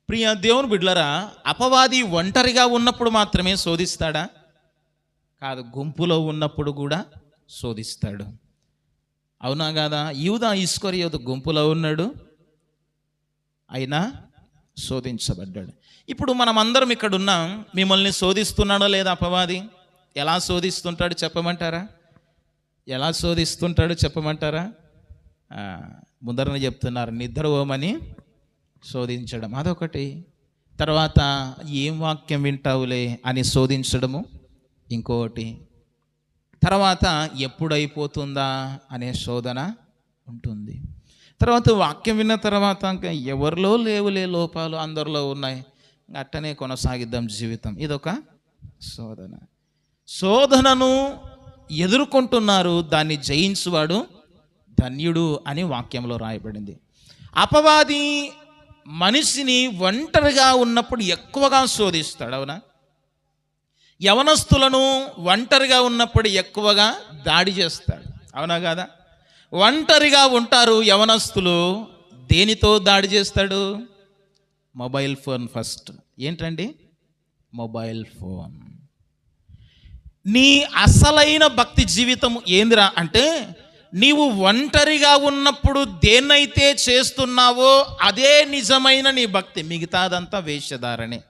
ప్రియ దేవుని బిడ్డలారా, అపవాది ఒంటరిగా ఉన్నప్పుడు మాత్రమే శోధిస్తాడా? కాదు, గుంపులో ఉన్నప్పుడు కూడా శోధిస్తాడు. అవునా కాదా? యూదా ఇస్కరియోతు గుంపులో ఉన్నాడు, అయినా శోధించబడ్డాడు. ఇప్పుడు మనం అందరం ఇక్కడ ఉన్నాం. మిమ్మల్ని శోధిస్తున్నాడో లేదా అపవాది? ఎలా శోధిస్తుంటాడు చెప్పమంటారా? ఎలా శోధిస్తుంటాడు చెప్పమంటారా? ముందరన చెప్తున్నారు, నిద్రపోమని శోధించడం అదొకటి, తర్వాత ఏం వాక్యం వింటావులే అని శోధించడము ఇంకొకటి, తర్వాత ఎప్పుడైపోతుందా అనే శోధన ఉంటుంది. తర్వాత వాక్యం విన్న తర్వాత ఇంకా ఎవరిలో లేవులే లోపాలు, అందరిలో ఉన్నాయి, అట్టనే కొనసాగిద్దాం జీవితం. ఇదొక శోధన. శోధనను ఎదుర్కొంటున్నారు, దాన్ని జయించువాడు ధన్యుడు అని వాక్యంలో రాయబడింది. అపవాది మనిషిని ఒంటరిగా ఉన్నప్పుడు ఎక్కువగా శోధిస్తాడు. అవునా? యవనస్తులను ఒంటరిగా ఉన్నప్పుడు ఎక్కువగా దాడి చేస్తాడు. అవునా కాదా? ఒంటరిగా ఉంటారు యవనస్తులు. దేనితో దాడి చేస్తాడు? Mobile phone first. ఏంటండి? Mobile phone. నీ అసలైన భక్తి జీవితం ఏందిరా అంటే, నీవు ఒంటరిగా ఉన్నప్పుడు దేన్నైతే చేస్తున్నావో అదే నిజమైన నీ భక్తి, మిగతాదంతా వేషధారణే.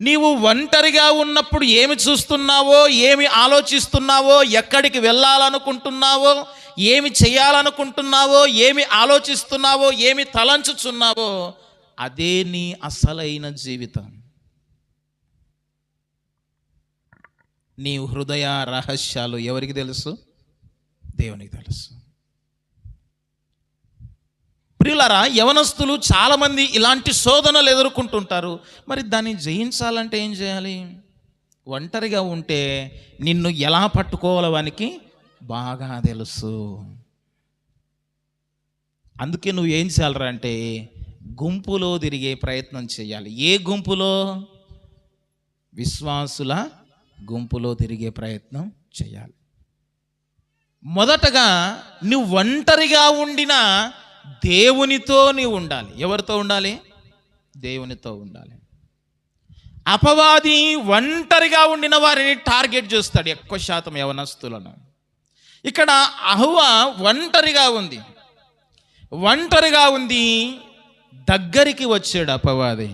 నీవు ఒంటరిగా ఉన్నప్పుడు ఏమి చూస్తున్నావో, ఏమి ఆలోచిస్తున్నావో, ఎక్కడికి వెళ్ళాలనుకుంటున్నావో, ఏమి చేయాలనుకుంటున్నావో, ఏమి ఆలోచిస్తున్నావో, ఏమి తలంచుచున్నావో అదే నీ అసలైన జీవితం. నీ హృదయ రహస్యాలు ఎవరికి తెలుసు? దేవునికి తెలుసు. ప్రియులారా, యవనస్తులు చాలామంది ఇలాంటి శోధనలు ఎదుర్కొంటుంటారు. మరి దాన్ని జయించాలంటే ఏం చేయాలి? ఒంటరిగా ఉంటే నిన్ను ఎలా పట్టుకోవాలో వానికి బాగా తెలుసు. అందుకే నువ్వు ఏం చేయాలరా అంటే, గుంపులో తిరిగే ప్రయత్నం చేయాలి. ఏ గుంపులో? విశ్వాసుల గుంపులో తిరిగే ప్రయత్నం చేయాలి. మొదటగా నువ్వు ఒంటరిగా ఉండినా దేవునితో నీవు ఉండాలి. ఎవరితో ఉండాలి? దేవునితో ఉండాలి. అపవాది ఒంటరిగా ఉండిన వారిని టార్గెట్ చేస్తాడు, ఎక్కువ శాతం యవనస్తులను. ఇక్కడ అహువ ఒంటరిగా ఉంది. దగ్గరికి వచ్చాడు అపవాది.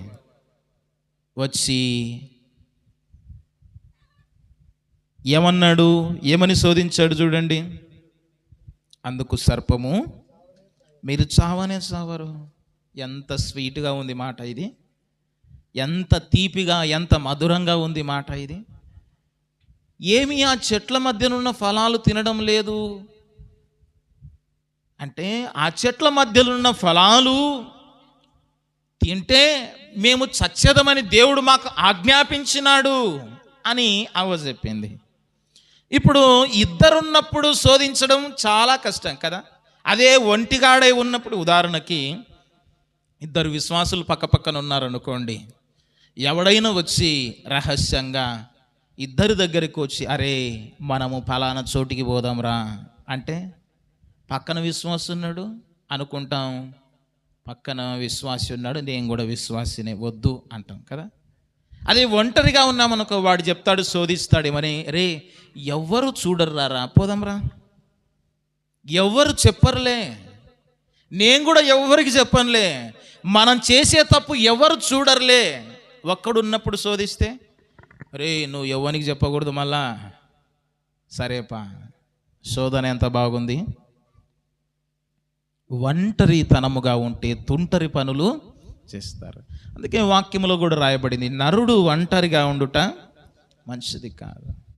వచ్చి ఏమన్నాడు? ఏమని శోధించాడు చూడండి. అందుకు సర్పము, మీరు చావనే చావరు. ఎంత స్వీట్గా ఉంది మాట ఇది, ఎంత తీపిగా, ఎంత మధురంగా ఉంది మాట ఇది. ఏమి ఆ చెట్ల మధ్యనున్న ఫలాలు తినడం లేదు అంటే, ఆ చెట్ల మధ్యనున్న ఫలాలు తింటే మేము చచ్చేదమని దేవుడు మాకు ఆజ్ఞాపించినాడు అని అవ్వ చెప్పింది. ఇప్పుడు ఇద్దరున్నప్పుడు శోధించడం చాలా కష్టం కదా. అదే ఒంటిగాడై ఉన్నప్పుడు, ఉదాహరణకి ఇద్దరు విశ్వాసులు పక్కపక్కన ఉన్నారనుకోండి, ఎవడైనా వచ్చి రహస్యంగా ఇద్దరి దగ్గరికి వచ్చి, అరే మనము ఫలానా చోటికి పోదాంరా అంటే, పక్కన విశ్వాసి ఉన్నాడు అనుకుంటాం, పక్కన విశ్వాసి ఉన్నాడు, నేను కూడా విశ్వాసినే, వద్దు అంటాం కదా. అదే ఒంటరిగా ఉన్నామనుకో, వాడు చెప్తాడు, శోధిస్తాడేమని, రే ఎవ్వరు చూడర్రారా, పోదాంరా. ఎవ్వరు చెప్పరులే, నేను కూడా ఎవ్వరికి చెప్పనులే, మనం చేసే తప్పు ఎవరు చూడరులే. ఒక్కడున్నప్పుడు శోధిస్తే, రే నువ్వు ఎవ్వనికి చెప్పకూడదు మళ్ళా. సరేపా, శోధన ఎంత బాగుంది. ఒంటరితనముగా ఉంటే తుంటరి పనులు చేస్తారు. అందుకే వాక్యములో కూడా రాయబడింది, నరుడు ఒంటరిగా ఉండుట మంచిది కాదు.